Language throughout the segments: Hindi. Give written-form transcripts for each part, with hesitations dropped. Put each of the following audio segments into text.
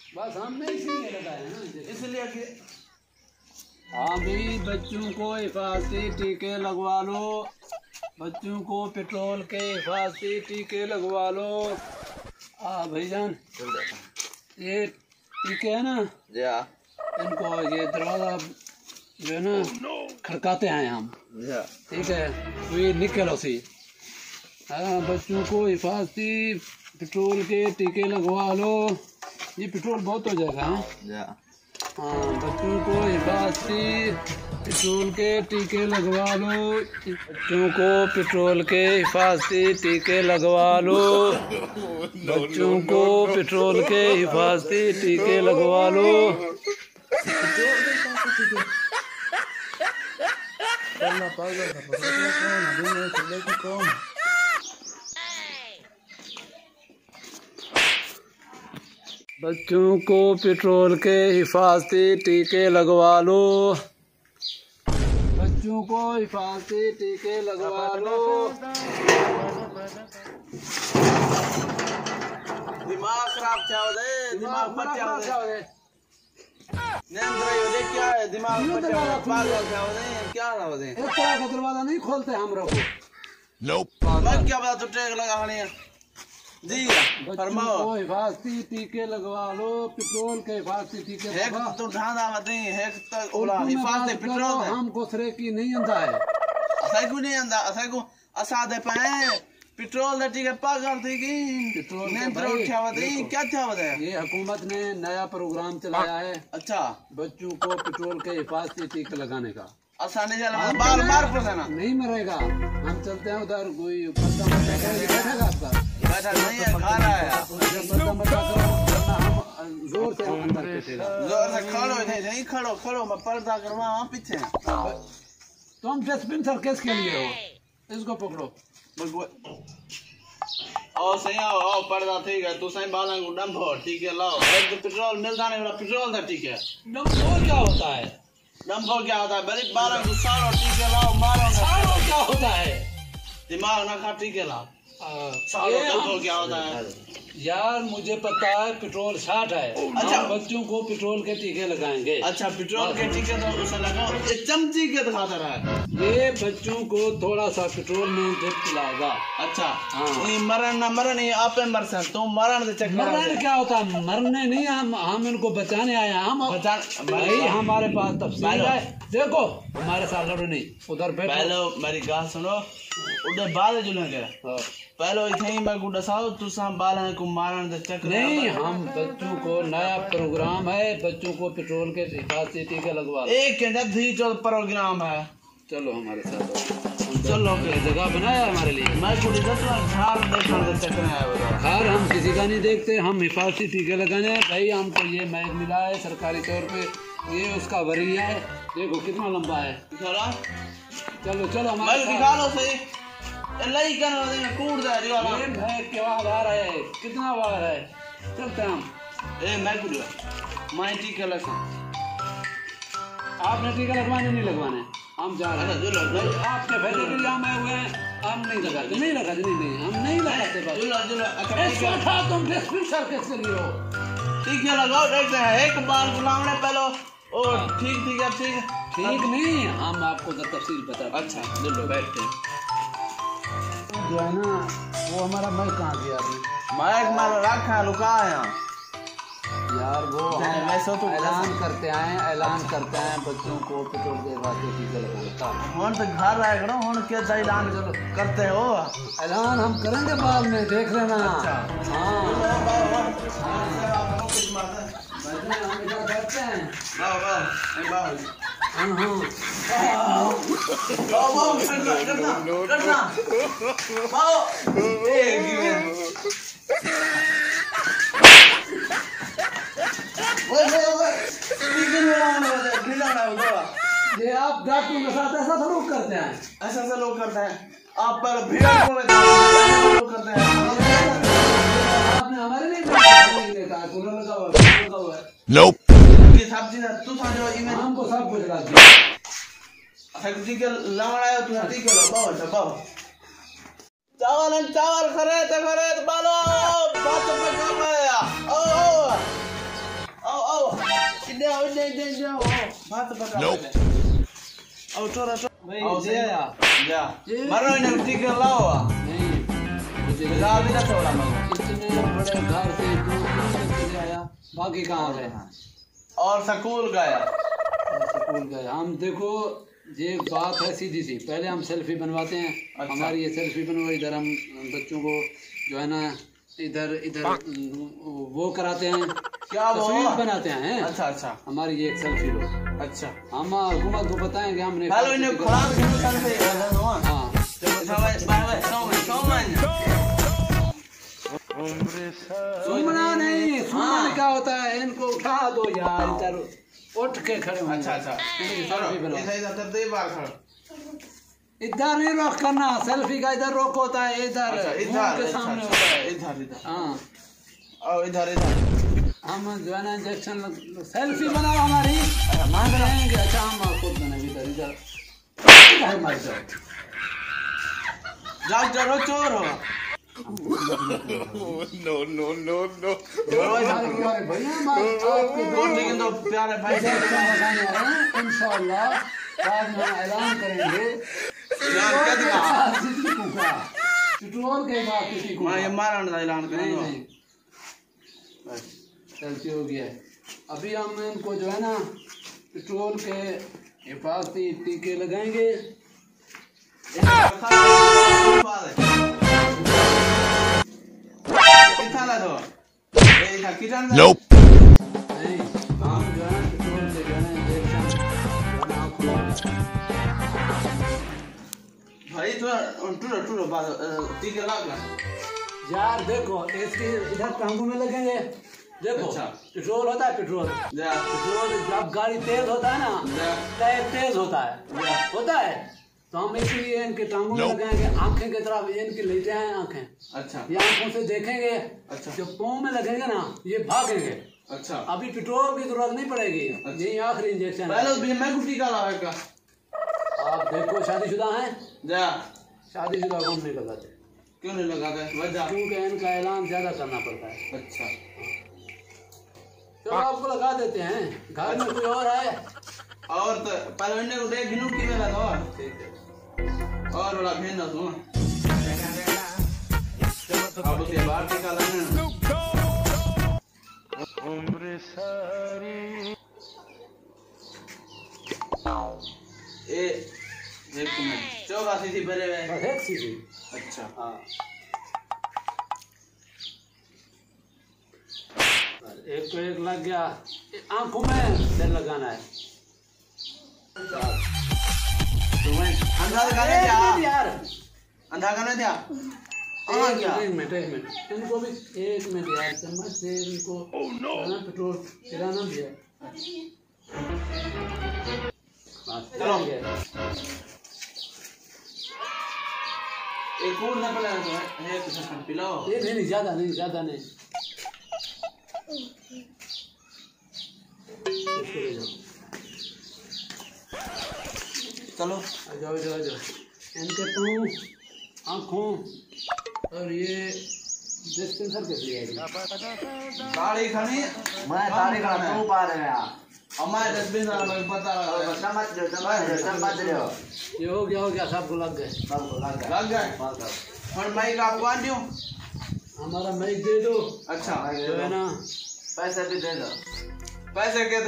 बस हमने इसीलिए लगाया है ना, इसलिए कि हाँ भाई बच्चों को हिफाजती टीके लगवा लो, बच्चों को पेट्रोल के हिफाजती टीके लगवा लो। भाईजान ये टीके है ना जी हाँ, इनको ये दरवाजा जो है ना खड़काते हैं हम, ठीक है, तो ये निकलो सी। हाँ बच्चों को हिफाजती पेट्रोल के टीके लगवा लो, ये पेट्रोल बहुत हो जाएगा। हाँ बच्चों को हिफाजती पेट्रोल के टीके लगवा लो, बच्चों को पेट्रोल के हिफाजती टीके लगवा लो, बच्चों को पेट्रोल के हिफाजती टीके लगवा लो। बच्चों को पेट्रोल के हिफाजती टीके लगवा लो, बच्चों को हिफाजती टीके लगवा लो। दिमाग खराब क्या हो दे, दिमाग पर क्या हो दे, क्या है दिमाग पर क्या हो दे, पागल क्या हो दे, क्या हो दे। इस तरह का दरवाजा नहीं खोलते हम लोग। मैं क्या बता, तू ट्रैक लगा रही है जी, फरमाओ। को हिफाजती टीके लगवा लो, पेट्रोल के हिफाजती टीके है तो ढांढा मत नहीं है तो ओला हिफाजती पेट्रोल है। हमको सरे की नहीं अंदा है, असा को नहीं अंदा, असा को असा दे पाए पेट्रोल दे टीके पागल थी की पेट्रोल ने तो क्या बता, क्या क्या बता। ये हुकूमत ने नया प्रोग्राम चलाया है, अच्छा, बच्चों को पेट्रोल के हिफाजती टीके लगाने का। आसानी चला बार बार पड़ना नहीं मरेगा, हम चलते हैं उधर, कोई बैठेगा आपका बैठा नहीं है, खा रहा है जोर से अंदर बैठेगा, जोर से खड़ो नहीं, खड़ो खड़ो मैं पर्दा करवा वहाँ पीछे। तो हम डिस्पेंसर केस के लिए हो, इसको पकड़ो। और सही आओ पर्दा ठीक है, तू सही बालन को डंप हो, ठीक है लाओ। एक तो पेट्रोल मिलता नहीं, पेट्रोल था ठीक है। डंप क्या होता है, डंप क्या होता है, बड़ी बालन को साड़ो, ठीक है लाओ, मारो। साड़ो क्या होता है, दिमाग ना खा, ठीक है लाओ। साड़ो डंप क्या होता है यार, मुझे पता है पेट्रोल 60 है। अच्छा, बच्चों को पेट्रोल के टीके लगाएंगे। अच्छा पेट्रोल के टीके तो उसे लगाओ, ये चमची के दिखाता रहा है। ये बच्चों को थोड़ा सा पेट्रोल में ड्रिप पिलाएगा। अच्छा हाँ। ये मरण ना मरण, ये आप मर सकते, तुम मरण से चक्कर। मरण क्या होता है, मरने नहीं, हम इनको बचाने आए हैं। हम भाई हमारे पास तफसील है, देखो हमारे साथ लड़ो नहीं, उधर बैठो। पहले मेरी बात सुनो, उधर बाद जुलेंगे पहले इथे ही मैं गुड्डा साहब तू साहब बालन को मारन दे चक्कर नहीं। हम बच्चों को नया प्रोग्राम है, बच्चों को पेट्रोल के हिफाजती टीके लगवा। एक घंटा धी चल प्रोग्राम है, चलो हमारे साथ, चलो जगह बनाया हमारे लिए। मैं गुड्डी झाड़ देखने दे चक्कर है। खैर हम किसी का नहीं देखते, हम हिफाजती टीके लगाने। भाई हमको ये मैग मिला है सरकारी तौर पे, ये उसका वरीया है, देखो कितना लंबा है। चलो चलो हमारे दिखा लो सही, लई करना देना कूड़ दे दिया ये मैग के बाद आ रहा है, कितना बार है, चलते हम। ए मैं गुड्डी मैं टीका लगा, आपने टीका लगवाने नहीं लगवाने, हम जा रहे हैं। आपके फायदे के लिए हम आए हुए हैं, हम नहीं लगाते, नहीं लगाते, नहीं हम नहीं लगाते। बस तुम डिस्पेंसर किसके लिए हो, टीका लगाओ, देखते हैं एक बार बुलाने पहले। ओ ठीक है, ठीक नहीं, हम आपको तफसील बता। अच्छा चलो बैठते हैं। जो है ना वो हमारा मैग कहाँ गया आपने? मैग मार रखा लुका है यार, वो मैं सो तो ऐलान करते हैं बच्चों को पेट्रोल के वास्ते टीके लगाने का। हम तो घर आए करो, हम क्या ऐलान करते हो, ऐलान हम करेंगे बाद में, देख लेना। ये आप डॉक्टरों के साथ ऐसा लोग करते हैं, ऐसा लोग करते हैं। आप पर भीड़ लोग करते हैं, आपने हमारे लिए देखा कूलर लगा हुआ है। नोप की सब्जी ना तू समझो, इमें हमको सब कुछ लगा दिया। सब्जी के लवड़ाया तू सब्जी के लो चावल खरीद बालो बात पे काम है। ओ दे जाओ बात बता और छोरा भाई दे आया जा मारो इन्हें टिकट लाओ नहीं मुझे ला भी ना छोड़ा मैं इतने बड़े घर से दूर आया बाकी कहाँ गए और स्कूल गया स्कूल गए हम देखो ये बात है सीधी सी पहले हम सेल्फी बनवाते हैं अच्छा। हमारी ये सेल्फी बनवाई इधर हम बच्चों को जो है ना इधर इधर वो कराते हैं क्या वो तस्वीर बनाते हैं अच्छा अच्छा हमारी ये एक सेल्फी लो अच्छा हम हुकूमत को बताएं कि हमने हेलो इन्हें खराब हिंदुस्तान से हाँ सुनना नहीं सुनना क्या होता है इनको उठा दो यार इधर उठ के खड़े हो अच्छा अच्छा सेल्फी बनाओ इधर इधर नहीं रोक करना सेल्फी का इधर रोक होता है इधर मुंह के सामने होता है इधर इधर हाँ और इधर इधर हम जो है ना इंजेक्शन सेल्फी बनाओ हमारी मांग रहे हैं कि अच्छा हम खुद बनेंगे इधर इधर मर जाओ जाओ जरो चोर हो नो लेकिन तो प्यारे भाई इंशाल्लाह बाद में ऐलान करेंगे पेट्रोल के बाद किसी को मैं मारने का ऐलान करेंगे नहीं बस सेल्फी हो गया है अभी हम इनको जो है ना पेट्रोल के हिफाजती टीके लगाएंगे Nope. नहीं हम जो है पेट्रोल से जो है इंजेक्शन भाई तो टूरो बात टीके लगा यार देखो इसके इधर टांगों में लगेंगे देखो अच्छा। पेट्रोल होता है पेट्रोल जब गाड़ी तेज होता है ना टायर तेज होता है तो हम इसीलिए इनके टांगों में लगाएंगे आंखें की तरफ इनकी लेते हैं आंखें अच्छा ये आंखों से देखेंगे अच्छा। जब पाँव में लगेंगे ना ये भागेंगे अच्छा अभी पेट्रोल की जरूरत नहीं पड़ेगी यही आखिरी इंजेक्शन है पहले मैं कुछ टीका लगाएगा आप देखो शादीशुदा हैं जा शादीशुदा कौन नहीं लगाते क्यों नहीं लगाते वजह क्योंकि इनका ऐलान ज्यादा करना पड़ता है अच्छा चलो आपको लगा देते हैं घर में कोई और है और तो पहले इन्हें को देख गिनू की मेरा तो ठीक है और बड़ा भेजना तू अब उसके बाद टीका लगाना ए एक मिनट 84 थी भरे हुए बस एक सीधी अच्छा हाँ एक तो एक लग गया आंखों में तेल लगाना है तो मैं अंधा करने दिया यार अंधा करने दिया एक मिनट इनको भी एक मिनट यार चम्मच से इनको ना पेट्रोल पिलाना भी है चलो एक और ना पिलाना तो है कुछ पिलाओ ये नहीं ज्यादा नहीं इसको ले जाओ चलो आ जाओ इनके पाँव आँखों और ये डिस्पेंसर के लिए गाड़ी खानी मैं तारीख का तू पा रहे हैं हमारे डिस्पेंसर में पता समझ रहे हो ये हो गया सबको लग गए सबको लग गए और माइक आपको आ दियो हमारा माइक दे दो अच्छा जो है ना पैसे भी दे दो पैसे के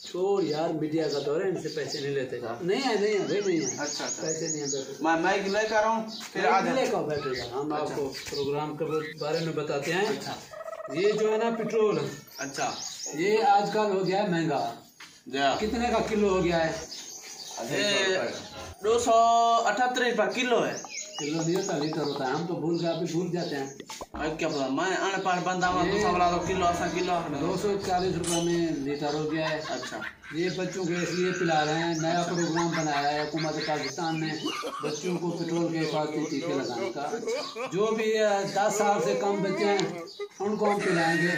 छोड़ यार मीडिया का दौर है इनसे पैसे नहीं लेते नहीं है भाई नहीं है अच्छा पैसे नहीं है मैं माइक लेकर आ रहा हूँ फिर आ लेकर बैठेगा हम आपको प्रोग्राम के बारे में बताते हैं ये जो है ना पेट्रोल अच्छा ये आजकल हो गया है महंगा कितने का किलो हो गया है 278 रुपया किलो है किलो नहीं होता लीटर होता है हम तो भूल जाते हैं क्या पता मैं अनपढ़ बंदा हूँ तो सब तो किलो 240 रुपये में लीटर हो गया है अच्छा ये बच्चों के इसलिए पिला रहे हैं नया प्रोग्राम बनाया है हुकूमत पाकिस्तान ने बच्चों को पेट्रोल के हिफाजती टीके लगाने का जो भी 10 साल से कम बच्चे हैं उनको हम पिलाएंगे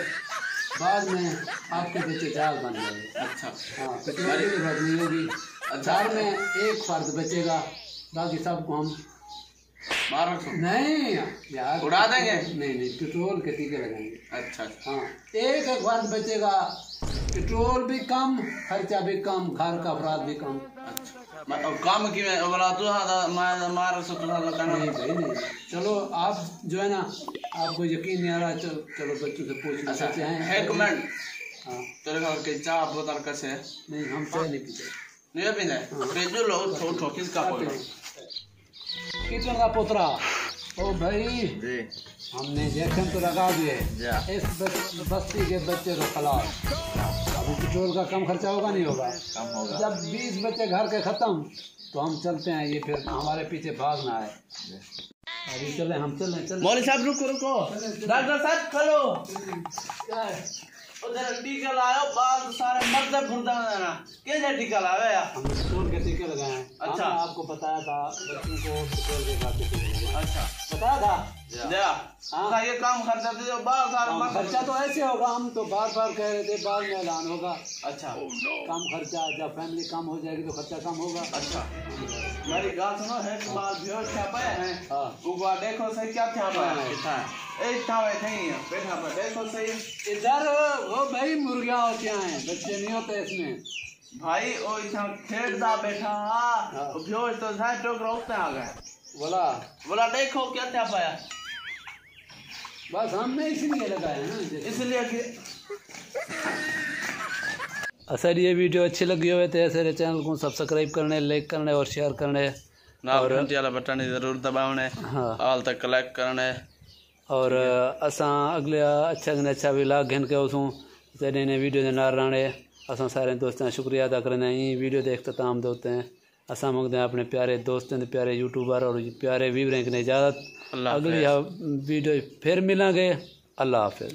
बाद में आपके बच्चे जाल बन जाएंगे अच्छा हाँ पेट्रोल की जरूरत नहीं होगी घर में एक फर्द बचेगा बाकी सबको हम नहीं यार उड़ा देंगे नहीं पेट्रोल के टीके लगाएंगे अच्छा हाँ एक फर्द बचेगा पेट्रोल भी कम, खर्चा भी कम, घर का अपराध भी कम। काम की मैं बोला तू मार से तू नहीं भाई नहीं। चलो आप जो है ना, आपको यकीन नहीं आ रहा, चलो बच्चों से पूछ अच्छा हैं। एक मिनट, हाँ तेरे घर के चाय बोतल कैसे है? नहीं, हम चाय नहीं पीते। नहीं पीते भेजो लो उठो किसका पोतरा? किचन का पोतरा। ओ भाई जी हमने इंजेक्शन तो लगा दिए इस बस्ती के बच्चे को खिलाफ। अभी पेट्रोल का कम खर्चा होगा नहीं होगा? कम होगा। जब 20 बच्चे घर के खत्म तो हम चलते हैं, ये फिर हमारे पीछे भागना है। अभी चले, हम चले। मौलवी साहब रुको डॉक्टर साहब खड़ो। उधर टीका लाओ, बाल सारे मर्द फुर्दा देना। कैसे टीका लावे यार? हम पेट्रोल के टीके लगाए हैं। अच्छा। हमने आपको बताया था बच्चों को पेट्रोल के साथ टीके लगाए। अच्छा बताया था। हाँ ये काम खर्चा दे दो, बाल सारे मर्द खर्चा तो ऐसे होगा, हम तो बार बार कह रहे थे बाद में ऐलान होगा। अच्छा कम खर्चा, जब फैमिली कम हो जाएगी तो खर्चा कम होगा। अच्छा मेरी बात सुनो, है बाल बेहोश क्या पाए हैं? हाँ ऊपर देखो सही क्या क्या पाया कितना है? एक था बैठे ही है, बैठा पर देखो सही। इधर वो भाई मुर्गियां होती हैं, बच्चे नहीं होते इसमें। भाई ओ इतना खेड़दा बैठा हाँ बेहोश तो था, टोकरा उठते आ गए। बोला देखो क्या क्या पाया। बस हमने इसलिए लगाए हैं ना, इसलिए कि अगर ये वीडियो अच्छी लगी हो तो ऐसे चैनल को सब्सक्राइब करने, लाइक करने और शेयर करने और घंटी वाला बटन जरूर दबावने। हाँ ऑल तक कलेक्ट करने। और असां अगले अच्छा व्लॉग घन के उसों जॾहिं वीडियो जे नाल राणे असां सारे दोस्तों का शुक्रिया अदा करना। ये वीडियो देखते तमाम दोस्त हैं असां मंगते हैं अपने प्यारे दोस्तों, प्यारे यूट्यूबर और प्यारे व्यूअर की इजाज़त। अगली वीडियो फिर मिलेंगे। अल्लाह हाफिज़।